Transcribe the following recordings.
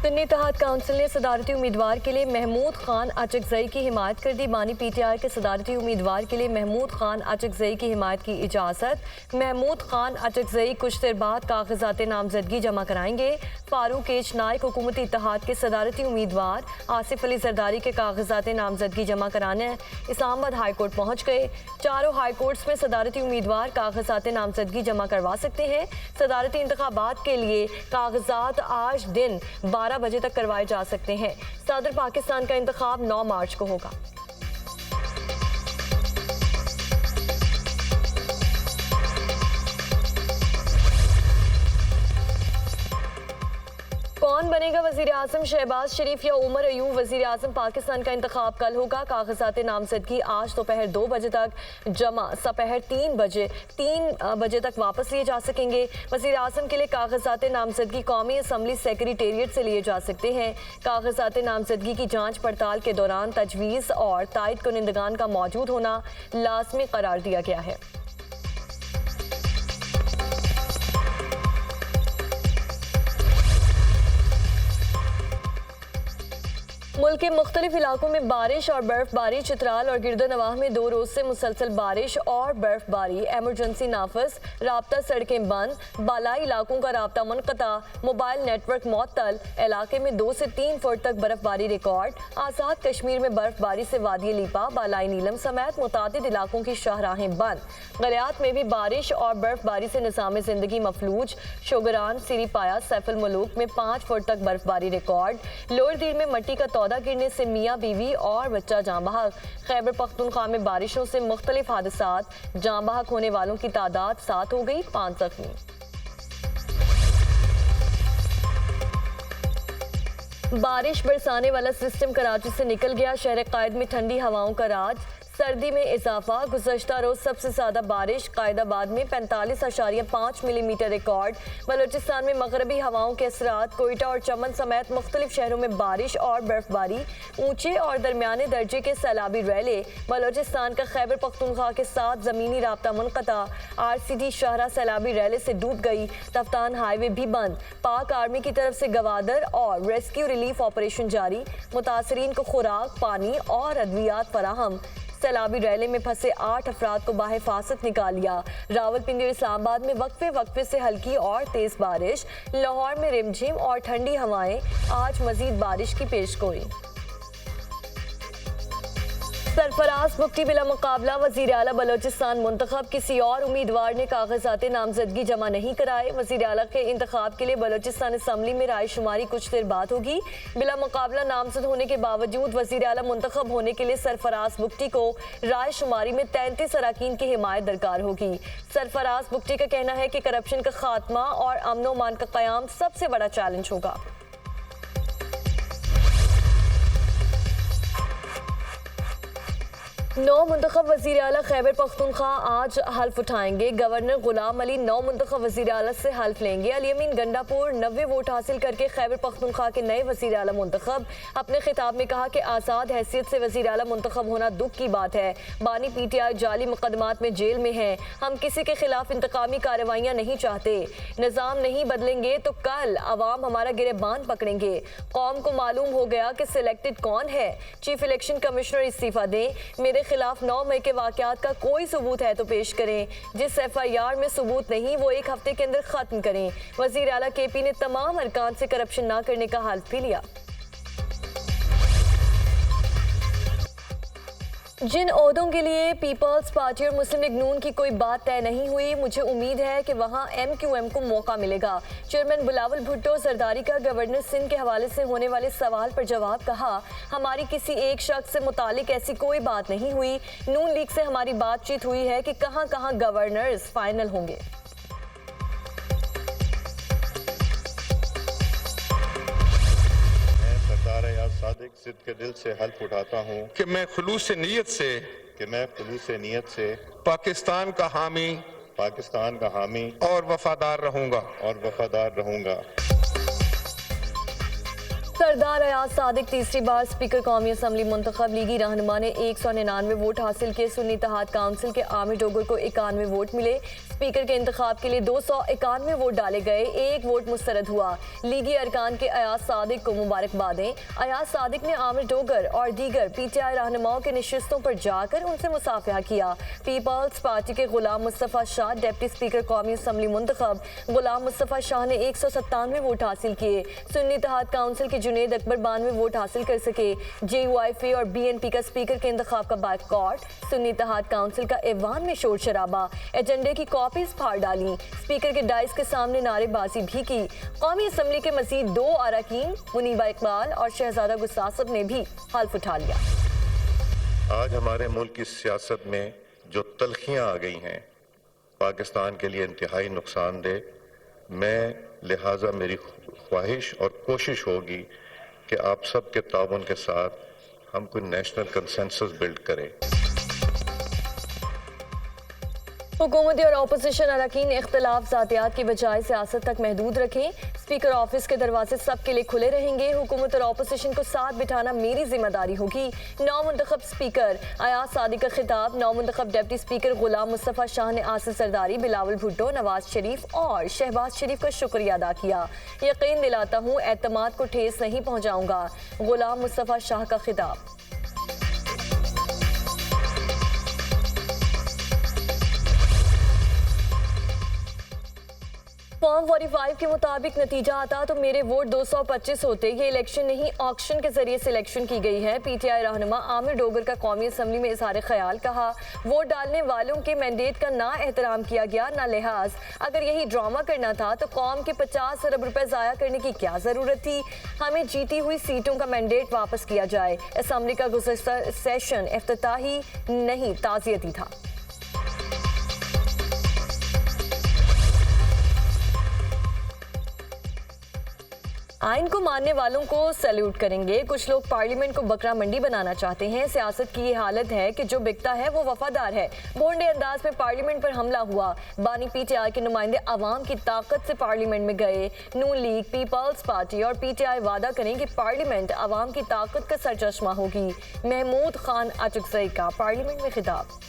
सुन्नी इत्तेहाद council ने सदारती उम्मीदवार के लिए महमूद खान अचकजई की हिमायत कर दी। बानी पीटीआई के सदारती उम्मीदवार के लिए महमूद खान अचकजई की हिमायत की इजाज़त। महमूद खान अचकजई कुछ देर बाद कागजात नामजदगी जमा कराएंगे। फारूक एच नाइक हुकूमती इत्तेहाद के सदारती उम्मीदवार आसिफ अली जरदारी के कागजात नामजदगी जमा कराने इस्लामाबाद हाईकोर्ट पहुँच गए। चारों हाईकोर्ट्स में सदारती उम्मीदवार कागजात नामजदगी जमा करवा सकते हैं। सदारती इंतखाबात के लिए कागजात आज दिन 12 बजे तक करवाए जा सकते हैं। सदर पाकिस्तान का इंतखाब 9 मार्च को होगा। कौन बनेगा वजीर आजम, शहबाज शरीफ या उमर अयूब वजीर आजम? पाकिस्तान का इंतखाब कल होगा। कागजात नामजदगी आज दोपहर 2 बजे तक जमा, दोपहर 3 बजे तक वापस लिए जा सकेंगे। वजीर आजम के लिए कागजात नामजदगी कौमी असम्बली सेक्रेटेरिएट से लिए जा सकते हैं। कागजात नामजदगी की जांच पड़ताल के दौरान तजवीज़ और तायद कुनिंदगान का मौजूद होना लाजमी करार दिया गया है। मुल्क के मुख्तलिफ इलाकों में बारिश और बर्फबारी। चित्राल और गिरदोनवाह में 2 रोज से मुसलसल बारिश और बर्फबारी। एमरजेंसी नाफिज, राब्ता सड़कें बंद, बालाई इलाकों का राब्ता मुनक़ता, मोबाइल नेटवर्क मुअत्तल। इलाके में 2 से 3 फुट तक बर्फबारी रिकॉर्ड। आज़ाद कश्मीर में बर्फबारी से वादी लीपा, बालाई नीलम समेत मुतादिद इलाकों की शाहराहें बंद। गलियात में भी बारिश और बर्फबारी से निज़ाम ज़िंदगी मफलूज। शोगरान, सिरी पाया, सैफुल मुलूक में 5 फुट तक बर्फबारी रिकॉर्ड। लोअर दीर में मट्टी का तौदा गिरने से मियाँ बीवी और बच्चा जाँ बहक। खैबर पख्तूनख्वा में बारिशों से मुख्तलिफ हादसात, जाँ बहक होने वालों की तादाद 7 हो गई, 5 जख्मी। बारिश बरसाने वाला सिस्टम कराची से निकल गया। शहर कायद में ठंडी हवाओं का राज, सर्दी में इजाफा। गुज़श्ता रोज सबसे ज्यादा बारिश कायदाबाद में 45.5 मिलीमीटर रिकॉर्ड। बलूचिस्तान में मगरबी हवाओं के असरात, कोयटा और चमन समेत मुख्तलिफ शहरों में बारिश और बर्फबारी। ऊंचे और दरमियाने दर्जे के सैलाबी रैले। बलूचिस्तान का खैबर पख्तूनख्वा के साथ जमीनी राब्ता मुनक़ता। RCD शाहरा सैलाबी रैले से डूब गई। तफ्तान हाईवे भी बंद। पाक आर्मी की तरफ से गवादर और रेस्क्यू रिलीफ ऑपरेशन जारी। मुतासरीन को खुराक, पानी और अद्वियात फराहम। सैलाबी रैले में फंसे 8 अफराद को बाहिफाजत निकाल लिया। रावलपिंडी और इस्लामाबाद में वक्फे से हल्की और तेज बारिश। लाहौर में रिमझिम और ठंडी हवाएं। आज मजीद बारिश की पेशगोई। सरफराज बुगटी बिला मुकाबला वजीर आला बलोचिस्तान मुंतखब। किसी और उम्मीदवार ने कागजात नामजदगी जमा नहीं कराए। वजीर आला के इंतखाब के लिए बलोचिस्तान असम्बली में राय शुमारी कुछ देर बाद होगी। बिला मुकाबला नामजद होने के बावजूद वजीर आला मुंतखब होने के लिए सरफराज बुगटी को राय शुमारी में 33 अरकान की हिमायत दरकार होगी। सरफराज बुगटी का कहना है कि करप्शन का खात्मा और अमन मान का क़याम सबसे बड़ा चैलेंज होगा। नौ मुंतखब वज़ीर आला खैबर पख्तूनख्वा आज हल्फ उठाएंगे। गवर्नर गुलाम अली 9 मुंतखब वज़ीर आला से हल्फ लेंगे। अली अमीन गंडापुर 90 वोट हासिल करके खैबर पख्तूनख्वा के नए वज़ीर आला मुंतखब। अपने खिताब में कहा कि आज़ाद हैसियत से वज़ीर आला मुंतखब होना दुख की बात है। बानी PTI जाली मुकदमात में जेल में है। हम किसी के खिलाफ इंतकामी कार्रवाइयाँ नहीं चाहते। निज़ाम नहीं बदलेंगे तो कल अवाम हमारा गिरेबान पकड़ेंगे। कौम को मालूम हो गया कि सिलेक्टेड कौन है। चीफ इलेक्शन कमिश्नर इस्तीफा दें। मेरे खिलाफ 9 मई के वाकयात का कोई सबूत है तो पेश करें। जिस FIR में सबूत नहीं वो 1 हफ्ते के अंदर खत्म करें। वजीर आला KP ने तमाम अरकान से करप्शन ना करने का हल्फ भी लिया। जिन ओहदों के लिए पीपल्स पार्टी और मुस्लिम लीग नून की कोई बात तय नहीं हुई, मुझे उम्मीद है कि वहां MQM को मौका मिलेगा। चेयरमैन बिलावल भुट्टो जरदारी का गवर्नर सिंध के हवाले से होने वाले सवाल पर जवाब, कहा हमारी किसी एक शख्स से मुतालिक ऐसी कोई बात नहीं हुई। नून लीग से हमारी बातचीत हुई है कि कहां कहां गवर्नर्स फाइनल होंगे। सादिक सिद्ध के दिल से हल्फ उठाता हूँ कि मैं खुलूस नीयत से पाकिस्तान का हामी और वफादार रहूंगा। सरदार अयाज सादिक तीसरी बार स्पीकर कौमी असम्बली मुंतखब। लीगी रहनुमा ने 199 वोट हासिल किए। सुन्नी इत्तेहाद काउंसिल के आमिर डोगर को 91 वोट मिले। स्पीकर के इंतखाब के लिए 291 वोट डाले गए, 1 वोट मुस्तरद हुआ। लीगी अरकान के अयाज सादिक को मुबारकबादें। अयाज सादिक ने आमिर डोगर और दीगर PTI रहनुमाओं के नशिस्तों पर जाकर उनसे मुसाफिहा किया। पीपल्स पार्टी के गुलाम मुस्तफ़ा शाह डिप्टी स्पीकर कौमी असम्बली मुंतखब। गुलाम मुस्तफ़ा शाह ने 197 वोट हासिल किए। सुन्नी इत्तेहाद काउंसिल के जुनेद अकबर 92 वोट हासिल कर सके। JUIFA और BNP का स्पीकर के इंतखाब का बायकॉट। सुन्नी इत्तेहाद काउंसिल का ऐवान में शोर शराबा। एजेंडे की कॉपीज फाड़ डाली। स्पीकर के डाइस के सामने नारेबाजी भी की। कौमी असम्बली के मजीद 2 अरकान मुनीबा इकबाल और शहजादा गुस्तासब ने भी हल्फ उठा लिया। आज हमारे मुल्क की सियासत में जो तलखियां आ गई हैं, पाकिस्तान के लिए इंतहाई नुकसानदेह। मैं लिहाजा मेरी ख्वाहिश और कोशिश होगी कि आप सब के ताउन के साथ हम कोई नेशनल कंसेंसस बिल्ड करें। हुकूमती और अपोजिशन अरकान इख्तिलाफ ज़ातियात की बजाय सियासत तक महदूद रखें। स्पीकर ऑफिस के दरवाजे सबके लिए खुले रहेंगे। हुकूमत और अपोजिशन को साथ बिठाना मेरी जिम्मेदारी होगी। नौमुंतखब स्पीकर अयाज सादिक का खिताब। नौमुंतखब डिप्टी स्पीकर गुलाम मुस्तफ़ा शाह ने आसिफ जरदारी, बिलावल भुट्टो, नवाज शरीफ और शहबाज शरीफ का शुक्रिया अदा किया। यकीन दिलाता हूँ एतमाद को ठेस नहीं पहुँचाऊंगा। गुलाम मुस्तफ़ा शाह का खिताब। फॉर्म 45 के मुताबिक नतीजा आता तो मेरे वोट 225 होते। ये इलेक्शन नहीं, ऑक्शन के जरिए सिलेक्शन की गई है। PTI रहनुमा आमिर डोगर का कौमी असम्बली में इजहार ख्याल। कहा, वोट डालने वालों के मैंडेट का ना एहतराम किया गया, ना लिहाज। अगर यही ड्रामा करना था तो कौम के 50 अरब रुपए ज़ाया करने की क्या ज़रूरत थी। हमें जीती हुई सीटों का मैंडेट वापस किया जाए। असम्बली का गुज़श्ता सेशन इफ्तिताही नहीं, ताज़ियती था। आइन को मानने वालों को सैल्यूट करेंगे। कुछ लोग पार्लियामेंट को बकरा मंडी बनाना चाहते हैं। सियासत की ये हालत है कि जो बिकता है वो वफादार है। भोंडे अंदाज में पार्लियामेंट पर हमला हुआ। बानी PTI के नुमाइंदे आवाम की ताकत से पार्लियामेंट में गए। नून लीग, पीपल्स पार्टी और PTI वादा करें कि पार्लियामेंट आवाम की ताकत का सरचश्मा होगी। महमूद खान अटकज़ई का पार्लियामेंट में खिताब।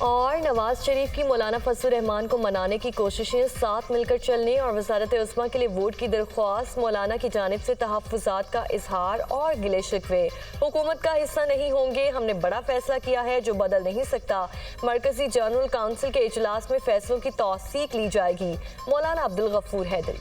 और नवाज शरीफ की मौलाना फजलुर रहमान को मनाने की कोशिशें, साथ मिलकर चलने और वजारत उस्मा के लिए वोट की दरख्वास्त। मौलाना की जानिब से तहफ़्फ़ुज़ात का इजहार और गिले शिकवे। हुकूमत का हिस्सा नहीं होंगे, हमने बड़ा फैसला किया है जो बदल नहीं सकता। मरकजी जनरल काउंसिल के इजलास में फैसलों की तौसीक ली जाएगी। मौलाना अब्दुल गफूर हैदरी।